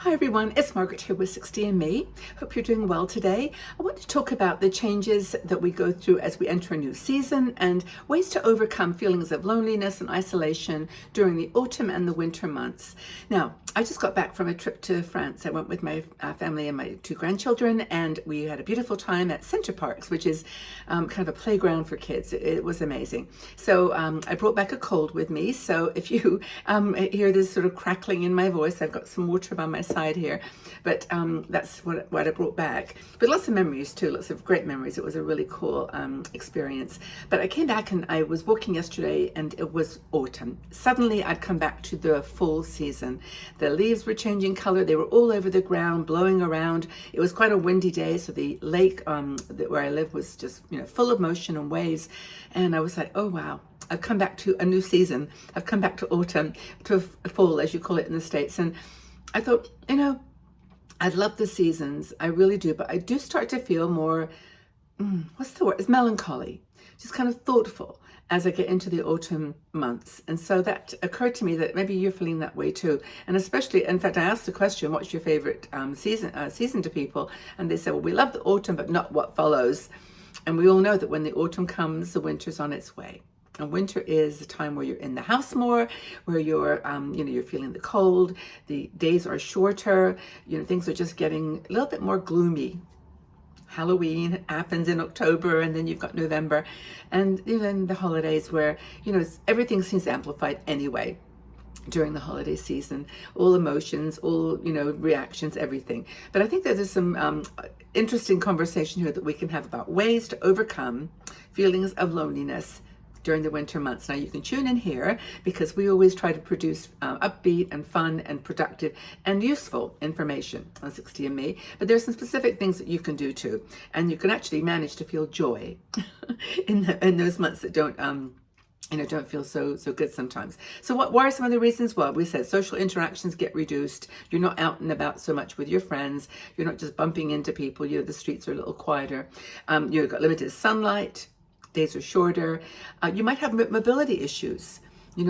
Hi everyone, it's Margaret here with 60andMe. Hope you're doing well today. I want to talk about the changes that we go through as we enter a new season and ways to overcome feelings of loneliness and isolation during the autumn and the winter months. Now, I just got back from a trip to France. I went with my family and my two grandchildren, and we had a beautiful time at Center Parcs, which is kind of a playground for kids. It was amazing. So I brought back a cold with me. So if you hear this sort of crackling in my voice, I've got some water by my side here, but that's what I brought back. But lots of memories too, lots of great memories. It was a really cool experience. But I came back and I was walking yesterday and it was autumn. Suddenly I'd come back to the full season. The leaves were changing color. They were all over the ground, blowing around. It was quite a windy day, so the lake where I live was just full of motion and waves. And I was like, oh wow, I've come back to a new season. I've come back to autumn, to fall, as you call it in the States. And I thought, I love the seasons. I really do. But I do start to feel more, what's the word? It's melancholy, just kind of thoughtful as I get into the autumn months. And so that occurred to me that maybe you're feeling that way too. And especially, in fact, I asked the question, what's your favorite season to people? And they said, well, we love the autumn, but not what follows. And we all know that when the autumn comes, the winter's on its way. And winter is the time where you're in the house more, where you're, you're feeling the cold. The days are shorter. Things are just getting a little bit more gloomy. Halloween happens in October, and then you've got November, and then the holidays where everything seems amplified anyway. During the holiday season, all emotions, all reactions, everything. But I think that there's some interesting conversation here that we can have about ways to overcome feelings of loneliness during the winter months. Now you can tune in here because we always try to produce upbeat and fun and productive and useful information on 60andMe, but there's some specific things that you can do too, and you can actually manage to feel joy in those months that don't feel so good sometimes. So what are some of the reasons? Well, we said social interactions get reduced. You're not out and about so much with your friends. You're not just bumping into people. The streets are a little quieter. You've got limited sunlight. Days are shorter. You might have mobility issues.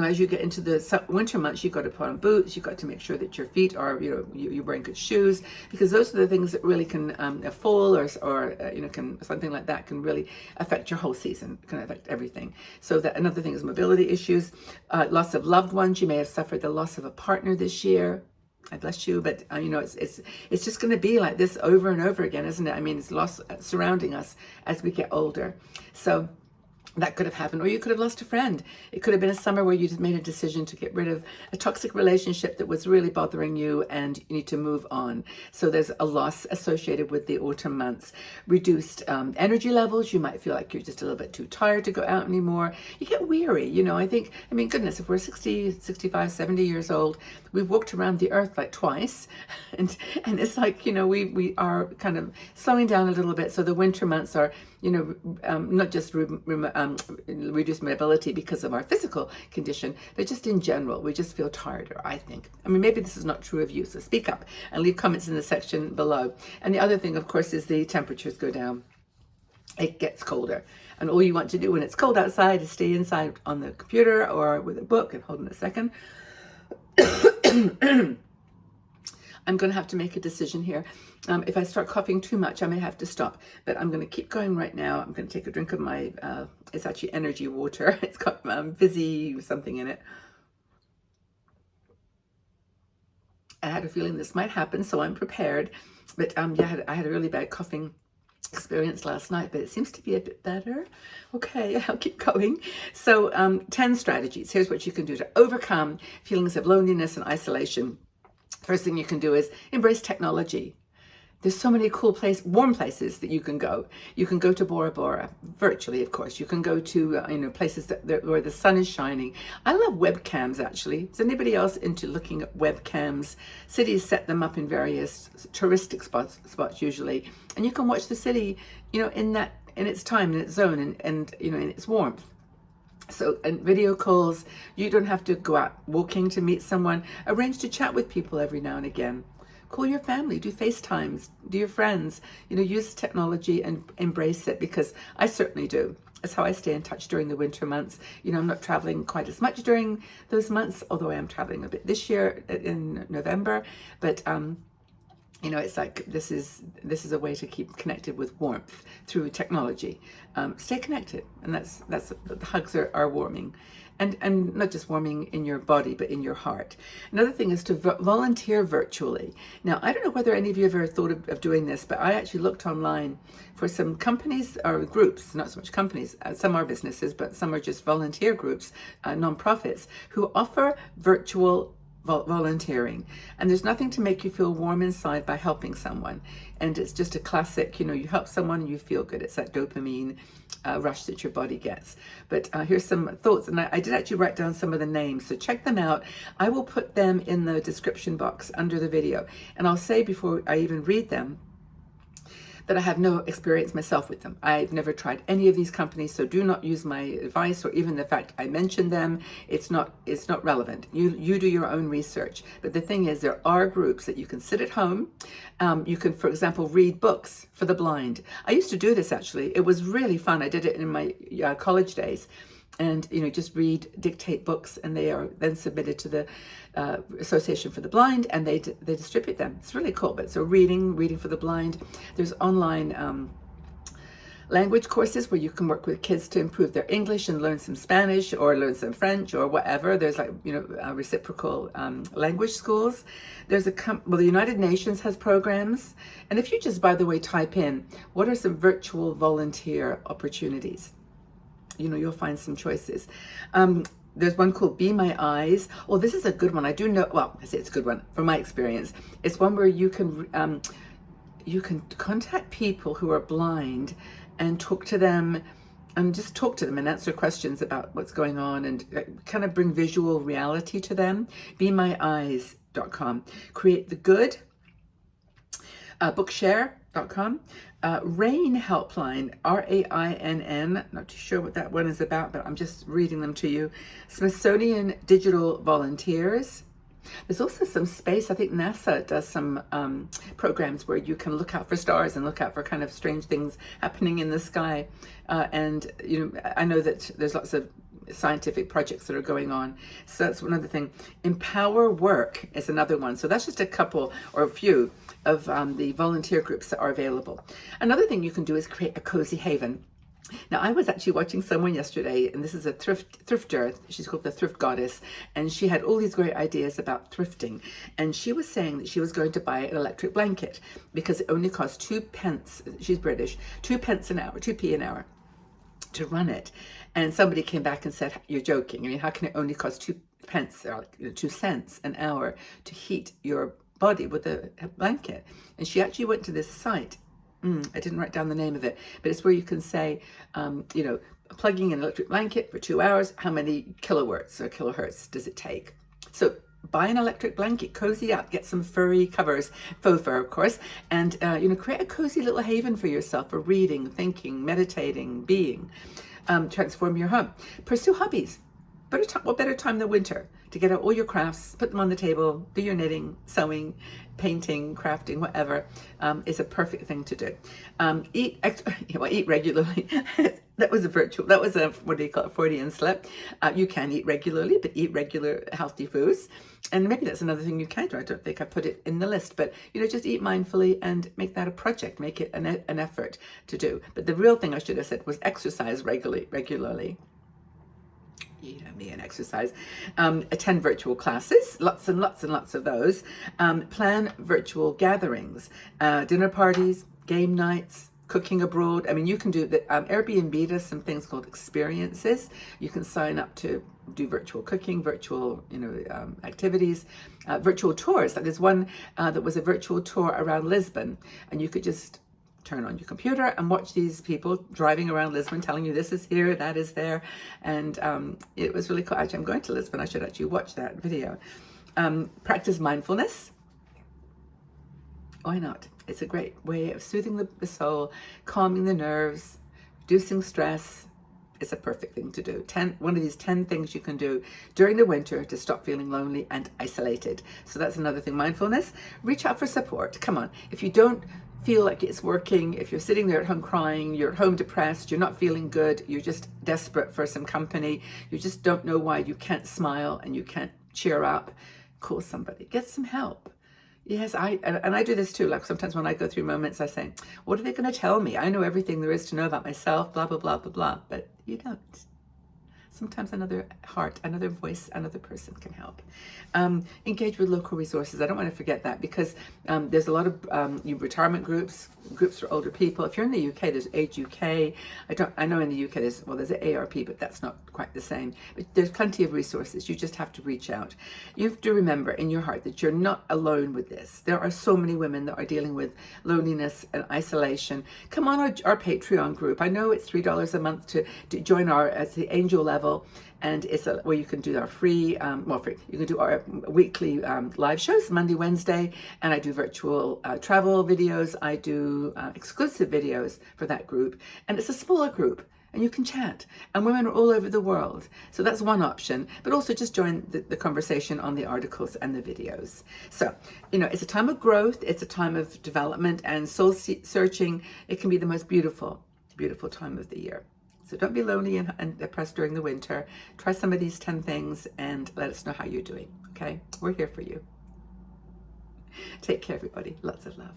As you get into the winter months, you've got to put on boots. You've got to make sure that your feet are, you're wearing good shoes, because those are the things that really can fall or can something like that can really affect your whole season. Can affect everything. So that another thing is mobility issues, loss of loved ones. You may have suffered the loss of a partner this year. I bless you, but it's just going to be like this over and over again, isn't it? I mean, it's loss surrounding us as we get older. So that could have happened, or you could have lost a friend. It could have been a summer where you just made a decision to get rid of a toxic relationship that was really bothering you, and you need to move on. So there's a loss associated with the autumn months. Reduced energy levels. You might feel like you're just a little bit too tired to go out anymore. You get weary. I mean, goodness, if we're 60, 65, 70 years old, we've walked around the earth like twice, and it's like, we are kind of slowing down a little bit. So the winter months are, not just reduced mobility because of our physical condition, but just in general, we just feel tired, I think. I mean, maybe this is not true of you, so speak up and leave comments in the section below. And the other thing, of course, is the temperatures go down. It gets colder. And all you want to do when it's cold outside is stay inside on the computer or with a book. And hold on a second. I'm going to have to make a decision here. If I start coughing too much, I may have to stop. But I'm going to keep going right now. I'm going to take a drink of my, it's actually energy water. It's got fizzy something in it. I had a feeling this might happen, so I'm prepared. But yeah, I had a really bad coughing experience last night, but it seems to be a bit better. Okay, I'll keep going. So 10 strategies. Here's what you can do to overcome feelings of loneliness and isolation. First thing you can do is embrace technology. There's so many cool warm places that you can go. You can go to Bora Bora, virtually, of course. You can go to places where the sun is shining. I love webcams, actually. Is anybody else into looking at webcams? Cities set them up in various touristic spots usually, and you can watch the city, in its time, in its zone, and in its warmth. So, and video calls, you don't have to go out walking to meet someone. Arrange to chat with people every now and again. Call your family, do FaceTimes, do your friends, use technology and embrace it, because I certainly do. That's how I stay in touch during the winter months. I'm not traveling quite as much during those months, although I am traveling a bit this year in November. But it's like this is a way to keep connected with warmth through technology. Stay connected, and that's the hugs are warming, and not just warming in your body, but in your heart. Another thing is to volunteer virtually. Now, I don't know whether any of you have ever thought of doing this, but I actually looked online for some companies or groups, not so much companies, some are businesses, but some are just volunteer groups, nonprofits, who offer virtual volunteering. And there's nothing to make you feel warm inside by helping someone. And it's just a classic, you help someone and you feel good. It's that dopamine rush that your body gets. But here's some thoughts, and I did actually write down some of the names, so check them out. I will put them in the description box under the video, and I'll say before I even read them that I have no experience myself with them. I've never tried any of these companies, so do not use my advice or even the fact I mentioned them. It's not relevant. You do your own research. But the thing is, there are groups that you can sit at home. You can, for example, read books for the blind. I used to do this actually. It was really fun. I did it in my college days. And just dictate books, and they are then submitted to the Association for the Blind, and they distribute them. It's really cool. But so reading for the blind. There's online language courses where you can work with kids to improve their English and learn some Spanish or learn some French or whatever. There's reciprocal language schools. There's the United Nations has programs, and if you just, by the way, type in what are some virtual volunteer opportunities, you'll find some choices. There's one called Be My Eyes. Oh, this is a good one. I do know, well, I say it's a good one from my experience. It's one where you can contact people who are blind and talk to them and answer questions about what's going on and kind of bring visual reality to them. BeMyEyes.com. Create the Good. Bookshare.com. RAIN Helpline, RAINN, not too sure what that one is about, but I'm just reading them to you. Smithsonian Digital Volunteers. There's also some space, I think NASA does some programs where you can look out for stars and look out for kind of strange things happening in the sky. And I know that there's lots of scientific projects that are going on. So that's one other thing. Empower Work is another one. So that's just a couple or a few of the volunteer groups that are available. Another thing you can do is create a cozy haven. Now, I was actually watching someone yesterday, and this is a thrifter. She's called the Thrift Goddess, and she had all these great ideas about thrifting. And she was saying that she was going to buy an electric blanket because it only costs 2 pence. She's British, 2 pence an hour, 2p an hour to run it. And somebody came back and said, "You're joking. I mean, how can it only cost 2 pence or 2 cents an hour to heat your body with a blanket?" And she actually went to this site. I didn't write down the name of it, but it's where you can say, plugging an electric blanket for 2 hours, how many kilowatts or kilohertz does it take? So buy an electric blanket, cozy up, get some furry covers, faux fur, of course, and create a cozy little haven for yourself for reading, thinking, meditating, being. Transform your home. Pursue hobbies. What better time than winter to get out all your crafts, put them on the table, do your knitting, sewing, painting, crafting, whatever, is a perfect thing to do. Eat regularly. That was a what do you call it, Freudian slip. You can eat regularly, but eat regular healthy foods. And maybe that's another thing you can do. I don't think I put it in the list, but just eat mindfully and make that a project, make it an effort to do. But the real thing I should have said was exercise regularly. Me and exercise. Attend virtual classes, lots and lots and lots of those. Plan virtual gatherings, dinner parties, game nights, cooking abroad. I mean, you can do the Airbnb does some things called experiences. You can sign up to do virtual cooking, virtual activities, virtual tours. Like there's one that was a virtual tour around Lisbon, and you could just turn on your computer and watch these people driving around Lisbon telling you this is here, that is there. And it was really cool. Actually, I'm going to Lisbon. I should actually watch that video. Practice mindfulness. Why not? It's a great way of soothing the soul, calming the nerves, reducing stress. It's a perfect thing to do. One of these 10 things you can do during the winter to stop feeling lonely and isolated. So that's another thing. Mindfulness. Reach out for support. Come on. If you don't feel like it's working, if you're sitting there at home crying, you're at home depressed, you're not feeling good, you're just desperate for some company, you just don't know why you can't smile and you can't cheer up, call somebody, get some help. Yes, I do this too. Like sometimes when I go through moments, I say, what are they going to tell me? I know everything there is to know about myself, blah, blah, blah, blah, blah. But you don't. Sometimes another heart, another voice, another person can help. Engage with local resources. I don't want to forget that, because there's a lot of retirement groups for older people. If you're in the UK, there's Age UK. I know in the UK there's an ARP, but that's not quite the same. But there's plenty of resources. You just have to reach out. You have to remember in your heart that you're not alone with this. There are so many women that are dealing with loneliness and isolation. Come on our Patreon group. I know it's $3 a month to join at the angel level. And it's where you can do our free, you can do our weekly live shows, Monday, Wednesday, and I do virtual travel videos. I do exclusive videos for that group, and it's a smaller group, and you can chat, and women are all over the world. So that's one option, but also just join the conversation on the articles and the videos. So, it's a time of growth, it's a time of development and soul searching. It can be the most beautiful, beautiful time of the year. So don't be lonely and depressed during the winter. Try some of these 10 things and let us know how you're doing, okay? We're here for you. Take care, everybody. Lots of love.